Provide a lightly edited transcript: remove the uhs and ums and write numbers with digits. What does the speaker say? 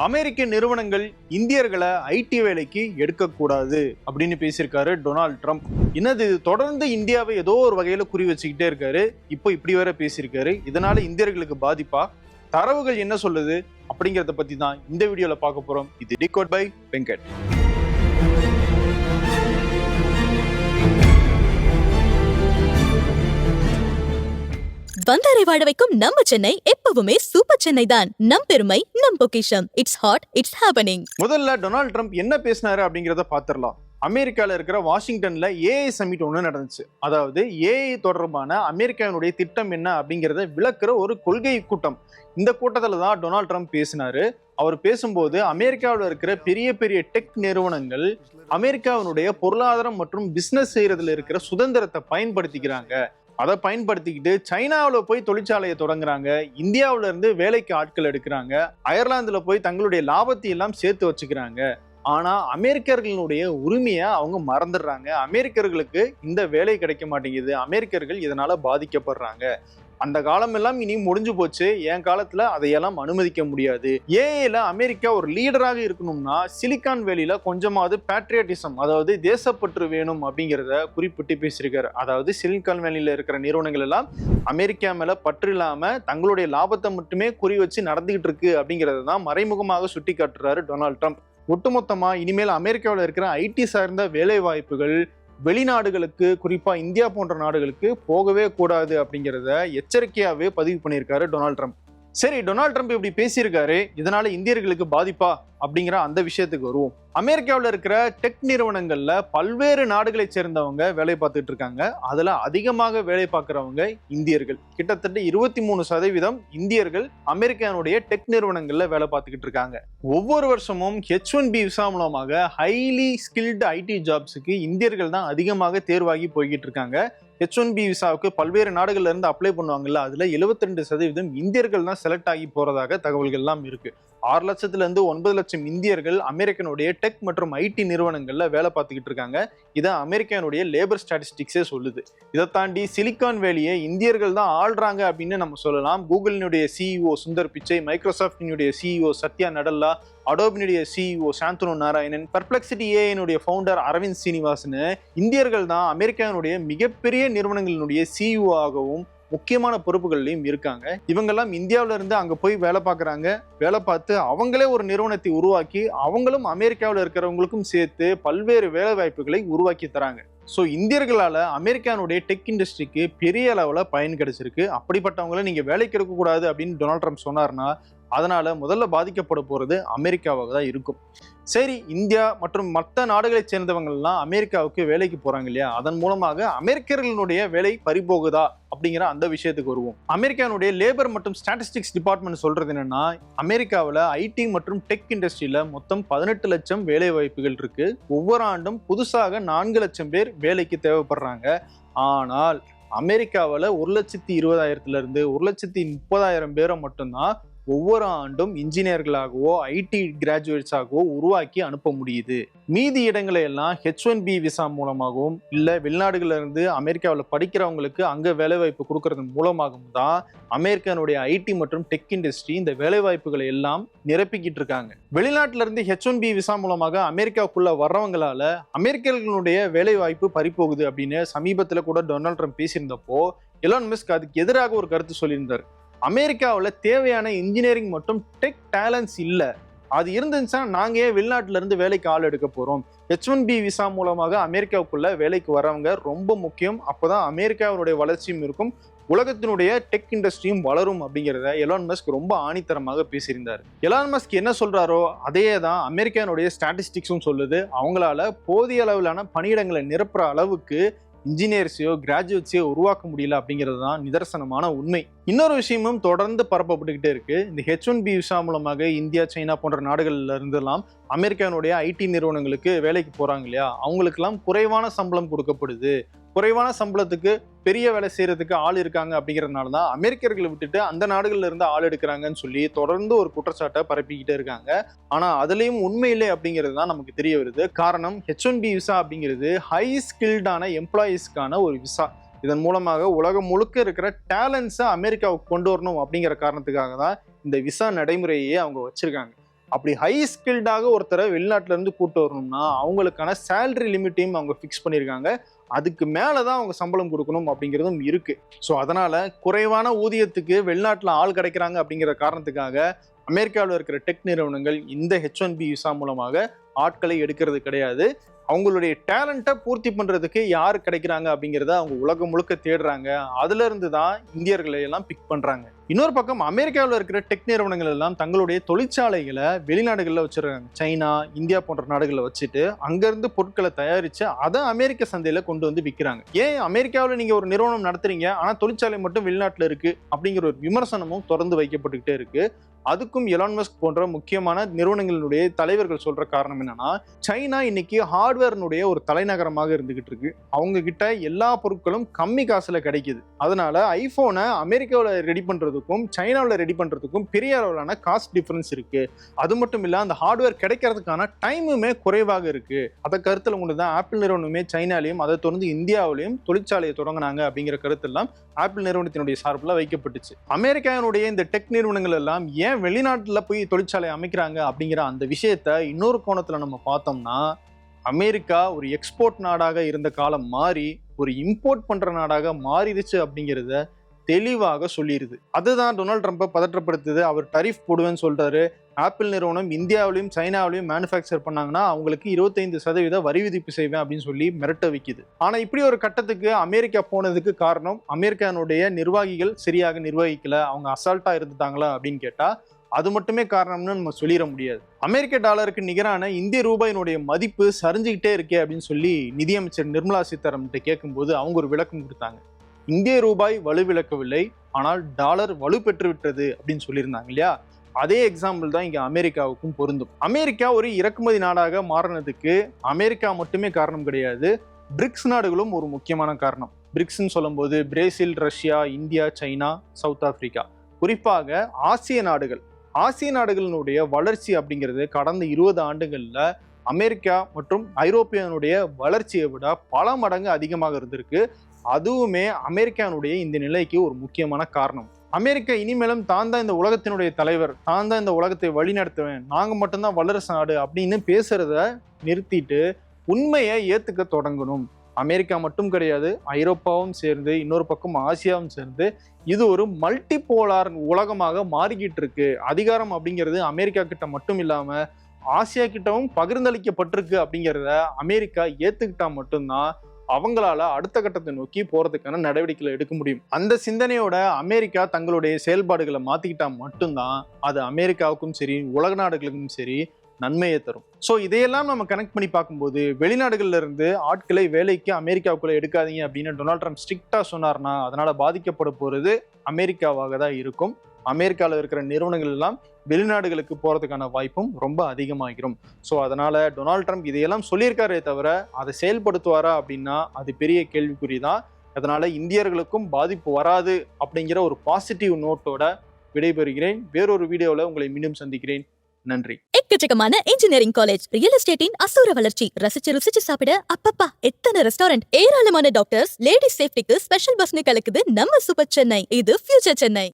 அமெரிக்க நிறுவனங்கள் இந்தியர்களை ஐடி வேலைக்கு எடுக்கக்கூடாது அப்படின்னு பேசியிருக்காரு டொனால்ட் ட்ரம்ப். என்னது தொடர்ந்து இந்தியாவை ஏதோ ஒரு வகையில குறி வச்சுக்கிட்டே இருக்காரு. இப்போ இப்படி வேற பேசியிருக்காரு. இதனால இந்தியர்களுக்கு பாதிப்பா? தரவுகள் என்ன சொல்லுது அப்படிங்கறத பத்தி தான் இந்த வீடியோல பார்க்க போறோம். இது டிகோட் பை வெங்கட். வந்தாரை வாழ வைக்கும் நம்ம சென்னை எப்பவுமே சூப்பர் சென்னை தான். நம் பெருமை நம் பொக்கிஷம். It's hot, it's happening. முதல்ல டொனால்ட் ட்ரம்ப் என்ன பேசினாரு அப்படிங்கறத பாத்திரலாம். அமெரிக்கால இருக்கிற வாஷிங்டன்ல ஏஐ சமிட் ஒன்று நடந்துச்சு. அதாவது ஏஐ தொடர்பான அமெரிக்காவினுடைய திட்டம் என்ன அப்படிங்கறத விளக்குற ஒரு கொள்கை கூட்டம். இந்த கூட்டத்துல தான் டொனால்ட் ட்ரம்ப் பேசினாரு. அவர் பேசும்போது அமெரிக்காவில் இருக்கிற பெரிய பெரிய டெக் நிறுவனங்கள் அமெரிக்காவினுடைய பொருளாதாரம் மற்றும் பிசினஸ் செய்யறதுல இருக்கிற சுதந்திரத்தை பயன்படுத்திக்கிறாங்க. அதை பயன்படுத்திக்கிட்டு சைனாவில் போய் தொழிற்சாலையை தொடங்குறாங்க, இந்தியாவில இருந்து வேலைக்கு ஆட்கள் எடுக்கிறாங்க, அயர்லாந்துல போய் தங்களுடைய லாபத்தை எல்லாம் சேர்த்து வச்சுக்கிறாங்க. ஆனா அமெரிக்கர்களுடைய உரிமையை அவங்க மறந்துடுறாங்க. அமெரிக்கர்களுக்கு இந்த வேலை கிடைக்க மாட்டேங்குது, அமெரிக்கர்கள் இதனால பாதிக்கப்படுறாங்க. அந்த காலம் எல்லாம் இனி முடிஞ்சு போச்சு. என் காலத்துல அதையெல்லாம் அனுமதிக்க முடியாது. ஏஐல அமெரிக்கா ஒரு லீடராக இருக்கணும்னா சிலிகான் வேலியில கொஞ்சமாவது பேட்ரியாட்டிசம், அதாவது தேசப்பற்று வேணும் அப்படிங்கிறத குறிப்பிட்டு பேசியிருக்காரு. அதாவது சிலிகான் வேலியில இருக்கிற நிறுவனங்கள் எல்லாம் அமெரிக்கா மேல பற்று இல்லாம தங்களுடைய லாபத்தை மட்டுமே குறி வச்சு நடந்துகிட்டு இருக்கு அப்படிங்கறத தான் மறைமுகமாக சுட்டி காட்டுறாரு டொனால்ட் ட்ரம்ப். ஒட்டுமொத்தமா இனிமேல் அமெரிக்காவில் இருக்கிற ஐடி சார்ந்த வேலை வாய்ப்புகள் வெளிநாடுகளுக்கு, குறிப்பா இந்தியா போன்ற நாடுகளுக்கு போகவே கூடாது அப்படிங்கிறத எச்சரிக்கையாவே பதிவு பண்ணியிருக்காரு டொனால்ட் ட்ரம்ப். சரி, டொனால்ட் ட்ரம்ப் இப்படி பேசியிருக்காரு, இதனால இந்தியர்களுக்கு பாதிப்பா அப்படிங்கிற அந்த விஷயத்துக்கு வருவோம். அமெரிக்காவில் இருக்கிற டெக் நிறுவனங்கள்ல பல்வேறு நாடுகளை சேர்ந்தவங்க வேலை பார்த்துட்டு இருக்காங்க. அதுல அதிகமாக வேலை பார்க்கிறவங்க இந்தியர்கள். கிட்டத்தட்ட 23% இந்தியர்கள் அமெரிக்காவுடைய டெக் நிறுவனங்கள்ல வேலை பார்த்துக்கிட்டு இருக்காங்க. ஒவ்வொரு வருஷமும் H1B விசா மூலமாக ஹைலி ஸ்கில்டு ஐடி ஜாப்ஸுக்கு இந்தியர்கள் தான் அதிகமாக தேர்வாகி போய்கிட்டு இருக்காங்க. H1B விசாவுக்கு பல்வேறு நாடுகள்ல இருந்து அப்ளை பண்ணுவாங்கல்ல, அதுல 72% இந்தியர்கள் தான் செலக்ட் ஆகி போறதாக தகவல்கள் எல்லாம் இருக்கு. 6 லட்சத்துல இருந்து 9 லட்சம் இந்தியர்கள் அமெரிக்கனுடைய டெக் மற்றும் ஐடி நிறுவனங்கள்ல வேலை பார்த்துக்கிட்டு இருக்காங்க. இதை அமெரிக்கானுடைய லேபர் ஸ்டாட்டிஸ்டிக்ஸே சொல்லுது. இதை தாண்டி சிலிகான் வேலியை இந்தியர்கள் தான் ஆள்றாங்க அப்படின்னு நம்ம சொல்லலாம். கூகுளினுடைய சிஇஓ சுந்தர் பிச்சை, மைக்ரோசாஃப்டினுடைய சிஇஓ சத்யா நடல்லா, அடோபினுடைய சிஇஓ சாந்தனு நாராயணன், பர்ப்ளெக்சிட்டி ஏஐனுடைய ஃபவுண்டர் அரவிந்த் சீனிவாசன் இந்தியர்கள் தான் அமெரிக்காவினுடைய மிகப்பெரிய நிறுவனங்களினுடைய சிஇஓ ஆகவும் முக்கியமான பொறுப்புகள்லையும் இருக்காங்க. இவங்கெல்லாம் இந்தியாவில இருந்து அங்க போய் வேலை பார்க்கறாங்க. வேலை பார்த்து அவங்களே ஒரு நிறுவனத்தை உருவாக்கி அவங்களும் அமெரிக்காவில் இருக்கிறவங்களுக்கும் சேர்த்து பல்வேறு வேலை வாய்ப்புகளை உருவாக்கி தராங்க. ஸோ இந்தியர்களால அமெரிக்கானுடைய டெக் இண்டஸ்ட்ரிக்கு பெரிய அளவில் பயன் கிடைச்சிருக்கு. அப்படிப்பட்டவங்களை நீங்க வேலைக்கு எடுக்கக்கூடாது அப்படின்னு டொனால்ட் ட்ரம்ப் சொன்னார்னா அதனால முதல்ல பாதிக்கப்பட போறது அமெரிக்காவாக தான் இருக்கும். சரி, இந்தியா மற்றும் மற்ற நாடுகளை சேர்ந்தவங்கள்லாம் அமெரிக்காவுக்கு வேலைக்கு போறாங்க இல்லையா, அதன் மூலமாக அமெரிக்கர்களுடைய வேலை பறிபோகுதா அப்படிங்கிற அந்த விஷயத்துக்கு வருவோம். அமெரிக்கானுடைய லேபர் மற்றும் ஸ்டாட்டிஸ்டிக்ஸ் டிபார்ட்மெண்ட் சொல்றது என்னன்னா, அமெரிக்காவில் ஐடி மற்றும் டெக் இண்டஸ்ட்ரியில மொத்தம் 18 லட்சம் வேலை வாய்ப்புகள் இருக்கு. ஒவ்வொரு ஆண்டும் புதுசாக 4 லட்சம் பேர் வேலைக்கு தேவைப்படுறாங்க. ஆனால் அமெரிக்காவில் 1,20,000 இருந்து 1,30,000 பேரை மட்டும்தான் ஒவ்வொரு ஆண்டும் இன்ஜினியர்களாகவோ ஐடி கிராஜுவேட்ஸாகவோ உருவாக்கி அனுப்ப முடியுது. மீதி இடங்களை எல்லாம் H1B விசா மூலமாகவும் இல்ல வெளிநாடுகள்ல இருந்து அமெரிக்காவில் படிக்கிறவங்களுக்கு அங்க வேலைவாய்ப்பு கொடுக்கறது மூலமாகவும் தான் அமெரிக்கானுடைய ஐடி மற்றும் டெக் இண்டஸ்ட்ரி இந்த வேலைவாய்ப்புகளை எல்லாம் நிரப்பிக்கிட்டு இருக்காங்க. வெளிநாட்டுல இருந்து H1B விசா மூலமாக அமெரிக்காவுக்குள்ள வர்றவங்களால அமெரிக்கர்களுடைய வேலை வாய்ப்பு பறிப்போகுது அப்படின்னு சமீபத்துல கூட டொனால்ட் ட்ரம்ப் பேசியிருந்தப்போ எலான் மஸ்க் அதுக்கு எதிராக ஒரு கருத்து சொல்லியிருந்தார். அமெரிக்காவில் தேவையான இன்ஜினியரிங் மற்றும் டெக் டேலண்ட்ஸ் இல்லை, அது இருந்துச்சுன்னா நாங்க ஏன் வெளிநாட்டுல இருந்து வேலைக்கு ஆள் எடுக்க போறோம். H1B விசா மூலமாக அமெரிக்காவுக்குள்ள வேலைக்கு வரவங்க ரொம்ப முக்கியம். அப்போதான் அமெரிக்காவுடைய வளர்ச்சியும் இருக்கும், உலகத்தினுடைய டெக் இண்டஸ்ட்ரியும் வளரும் அப்படிங்கிறத எலான் மஸ்க் ரொம்ப ஆணித்தரமாக பேசியிருந்தார். எலான் மஸ்க் என்ன சொல்றாரோ அதையே தான் அமெரிக்கானுடைய ஸ்டாட்டிஸ்டிக்ஸும் சொல்லுது. அவங்களால போதிய அளவிலான பணியிடங்களை நிரப்புற அளவுக்கு இன்ஜினியர்ஸையோ கிராஜுவேட்ஸையோ உருவாக்க முடியல அப்படிங்கிறது தான் நிதர்சனமான உண்மை. இன்னொரு விஷயமும் தொடர்ந்து பரப்பப்பட்டுக்கிட்டே இருக்கு. இந்த H1B விசா மூலமாக இந்தியா, சைனா போன்ற நாடுகள்ல இருந்தெல்லாம் அமெரிக்கானுடைய ஐடி நிறுவனங்களுக்கு வேலைக்கு போறாங்க இல்லையா, அவங்களுக்கெல்லாம் குறைவான சம்பளம் கொடுக்கப்படுது. குறைவான சம்பளத்துக்கு பெரிய வேலை செய்யறதுக்கு ஆள் இருக்காங்க அப்படிங்கிறதுனால தான் அமெரிக்கர்களை விட்டுட்டு அந்த நாடுகள்ல இருந்து ஆள் எடுக்கிறாங்கன்னு சொல்லி தொடர்ந்து ஒரு குற்றச்சாட்டை பரப்பிக்கிட்டே இருக்காங்க. ஆனா அதுலயும் உண்மை இல்லை அப்படிங்கிறது தான் நமக்கு தெரிய வருது. காரணம் H1B விசா அப்படிங்கிறது ஹை ஸ்கில்டான எம்ப்ளாயீஸ்க்கான ஒரு விசா. இதன் மூலமாக உலகம் முழுக்க இருக்கிற டேலண்ட்ஸை அமெரிக்காவுக்கு கொண்டு வரணும் அப்படிங்கிற காரணத்துக்காக தான் இந்த விசா நடைமுறையே அவங்க வச்சிருக்காங்க. அப்படி ஹை ஸ்கில்டாக ஒருத்தரை வெளிநாட்டுல இருந்து கூட்டு வரணும்னா அவங்களுக்கான சேலரி லிமிட்டையும் அவங்க ஃபிக்ஸ் பண்ணியிருக்காங்க. அதுக்கு மேலதான் அவங்க சம்பளம் கொடுக்கணும் அப்படிங்கிறதும் இருக்கு. ஸோ அதனால குறைவான ஊதியத்துக்கு வெளிநாட்டுல ஆள் கிடைக்கிறாங்க அப்படிங்கிற காரணத்துக்காக அமெரிக்காவில் இருக்கிற டெக் நிறுவனங்கள் இந்த H1B விசா மூலமாக ஆட்களை எடுக்கிறது கிடையாது. அவங்களுடைய டேலண்ட்டை பூர்த்தி பண்றதுக்கு யார் கிடைக்கிறாங்க அப்படிங்கிறத அவங்க உலகம் முழுக்க தேடுறாங்க. அதுல இருந்து தான் இந்தியர்களை எல்லாம் பிக் பண்றாங்க. இன்னொரு பக்கம் அமெரிக்காவில் இருக்கிற டெக் நிறுவனங்கள் எல்லாம் தங்களுடைய தொழிற்சாலைகளை வெளிநாடுகளில் வச்சிருக்காங்க. சைனா, இந்தியா போன்ற நாடுகளில் வச்சுட்டு அங்கிருந்து பொருட்களை தயாரிச்சு அதை அமெரிக்க சந்தையில கொண்டு வந்து விற்கிறாங்க. ஏன் அமெரிக்காவில் நீங்க ஒரு நிறுவனம் நடத்துறீங்க ஆனா தொழிற்சாலை மட்டும் வெளிநாட்டுல இருக்கு அப்படிங்கிற ஒரு விமர்சனமும் தொடர்ந்து வைக்கப்பட்டுக்கிட்டே இருக்கு. அதுக்கும் எலான் மஸ்க் போன்ற முக்கியமான நிறுவனங்களுடைய தலைவர்கள் சொல்ற காரணம் என்னன்னா, சைனா இன்னைக்கு ஹார்ட்வேர்னுடைய ஒரு தலைநகரமாக இருந்துகிட்டு இருக்கு. அவங்க கிட்ட எல்லா பொருட்களும் கம்மி காசுல கிடைக்குது. அதனால ஐபோனை அமெரிக்காவில் ரெடி பண்றதுக்கும் சைனாவில் ரெடி பண்றதுக்கும் பெரிய அளவிலான காஸ்ட் டிஃபரன்ஸ் இருக்கு. அது மட்டும் இல்ல அந்த ஹார்ட்வேர் கிடைக்கிறதுக்கான டைமுமே குறைவாக இருக்கு. அதை கருத்துல கொண்டுதான் ஆப்பிள் நிறுவனமே சைனாலையும் அதை தொடர்ந்து இந்தியாவிலையும் தொழிற்சாலையை தொடங்கினாங்க அப்படிங்கிற கருத்தெல்லாம் ஆப்பிள் நிறுவனத்தினுடைய சார்பில் வைக்கப்பட்டுச்சு. அமெரிக்காவினுடைய இந்த டெக் நிறுவனங்கள் எல்லாம் ஏன் வெளிநாட்டுல போய் தொழிற்சாலை அமைக்கிறாங்க அப்படிங்கிற அந்த விஷயத்த இன்னொரு கோணத்துல நம்ம பார்த்தோம்னா, அமெரிக்கா ஒரு எக்ஸ்போர்ட் நாடாக இருந்த காலம் மாறி ஒரு இம்போர்ட் பண்ற நாடாக மாறிடுச்சு அப்படிங்கிறத தெளிவாக சொல்லிடுது. அதுதான் டொனால்ட் ட்ரம்ப்பை பதற்றப்படுத்துது. அவர் டரிஃப் போடுவேன்னு சொல்றாரு. ஆப்பிள் நிறுவனம் இந்தியாவிலையும் சைனாவிலையும் மேனுஃபேக்சர் பண்ணாங்கன்னா அவங்களுக்கு 25% வரி விதிப்பு செய்வேன் அப்படின்னு சொல்லி மிரட்ட வைக்குது. ஆனா இப்படி ஒரு கட்டத்துக்கு அமெரிக்கா போனதுக்கு காரணம் அமெரிக்கானுடைய நிர்வாகிகள் சரியாக நிர்வகிக்கல, அவங்க அசால்ட்டா இருந்துட்டாங்களா அப்படின்னு கேட்டா அது மட்டுமே காரணம்னு நம்ம சொல்லிட முடியாது. அமெரிக்க டாலருக்கு நிகரான இந்திய ரூபாயினுடைய மதிப்பு சரிஞ்சுக்கிட்டே இருக்கே அப்படின்னு சொல்லி நிதியமைச்சர் நிர்மலா சீதாராமன் கேட்கும்போது அவங்க ஒரு விளக்கம் கொடுத்தாங்க. இந்திய ரூபாய் வலுவிழக்கவில்லை, ஆனால் டாலர் வலு பெற்று விட்டது அப்படின்னு சொல்லியிருந்தாங்க இல்லையா? அதே எக்ஸாம்பிள் தான் இங்க அமெரிக்காவுக்கும் பொருந்தும். அமெரிக்கா ஒரு இறக்குமதி நாடாக மாறினதுக்கு அமெரிக்கா மட்டுமே காரணம் கிடையாது, பிரிக்ஸ் நாடுகளும் ஒரு முக்கியமான காரணம். பிரிக்ஸ்ன்னு சொல்லும் போது Brazil, Russia, India, China, south Africa, குறிப்பாக ஆசிய நாடுகளினுடைய வளர்ச்சி அப்படிங்கிறது கடந்த 20 ஆண்டுகள்ல அமெரிக்கா மற்றும் ஐரோப்பியனுடைய வளர்ச்சியை விட பல மடங்கு அதிகமாக இருந்திருக்கு. அதுவுமே அமெரிக்கானுடைய இந்த நிலைக்கு ஒரு முக்கியமான காரணம். அமெரிக்கா இனிமேலும் தான் தான் இந்த உலகத்தினுடைய தலைவர், தான் தான் இந்த உலகத்தை வழிநடத்துவேன், நாங்க மட்டும்தான் வல்லரசு நாடு அப்படின்னு பேசுறத நிறுத்திட்டு உண்மையை ஏத்துக்க தொடங்கணும். அமெரிக்கா மட்டும் கிடையாது, ஐரோப்பாவும் சேர்ந்து இன்னொரு பக்கம் ஆசியாவும் சேர்ந்து இது ஒரு மல்டிபோலார் உலகமாக மாறிக்கிட்டு இருக்கு. அதிகாரம் அப்படிங்கிறது அமெரிக்கா கிட்ட மட்டும் இல்லாம ஆசியா கிட்டவும் பகிர்ந்தளிக்கப்பட்டிருக்கு அப்படிங்கிறத அமெரிக்கா ஏத்துக்கிட்டா மட்டும்தான் அவங்களால அடுத்த கட்டத்தை நோக்கி போறதுக்கான நடவடிக்கைகளை எடுக்க முடியும். அந்த சிந்தனையோட அமெரிக்கா தங்களுடைய செயல்பாடுகளை மாத்திக்கிட்டா மட்டும்தான் அது அமெரிக்காவுக்கும் சரி உலக நாடுகளுக்கும் சரி நன்மையை தரும். ஸோ இதையெல்லாம் நம்ம கனெக்ட் பண்ணி பார்க்கும்போது வெளிநாடுகள்ல இருந்து ஆட்களை வேலைக்கு அமெரிக்காவுக்குள்ள எடுக்காதீங்க அப்படின்னு டொனால்ட் ட்ரம்ப் ஸ்ட்ரிக்டா சொன்னார்னா அதனால பாதிக்கப்பட போறது அமெரிக்காவாக தான் இருக்கும். அமெரிக்காவில் இருக்கிற நிறுவனங்கள் எல்லாம் வெளிநாடுகளுக்கு போறதுக்கான வாய்ப்பும் ரொம்ப அதிகமாகிரும். ஸோ அதனால டொனால்ட் ட்ரம்ப் இதையெல்லாம் சொல்லியிருக்காரே தவிர அதை செயல்படுத்துவாரா அப்படின்னா அது பெரிய கேள்விக்குறி தான். அதனால இந்தியர்களுக்கும் பாதிப்பு வராது அப்படிங்கிற ஒரு பாசிட்டிவ் நோட்டோட விடைபெறுகிறேன். வேறொரு வீடியோவில் உங்களை மீண்டும் சந்திக்கிறேன். நன்றி. எக்கச்சக்கமான இன்ஜினியரிங் காலேஜ், ரியல் எஸ்டேட்டின் அசூர வளர்ச்சி, ரசிச்சு ருசிச்சு சாப்பிட அப்பப்பா எத்தனை ரெஸ்டாரண்ட், ஏராளமான டாக்டர்ஸ், லேடிஸ் சேஃப்டிக்கு ஸ்பெஷல் பஸ்னு கலக்குது நம்ம சூப்பர் சென்னை. இது ஃபியூச்சர் சென்னை.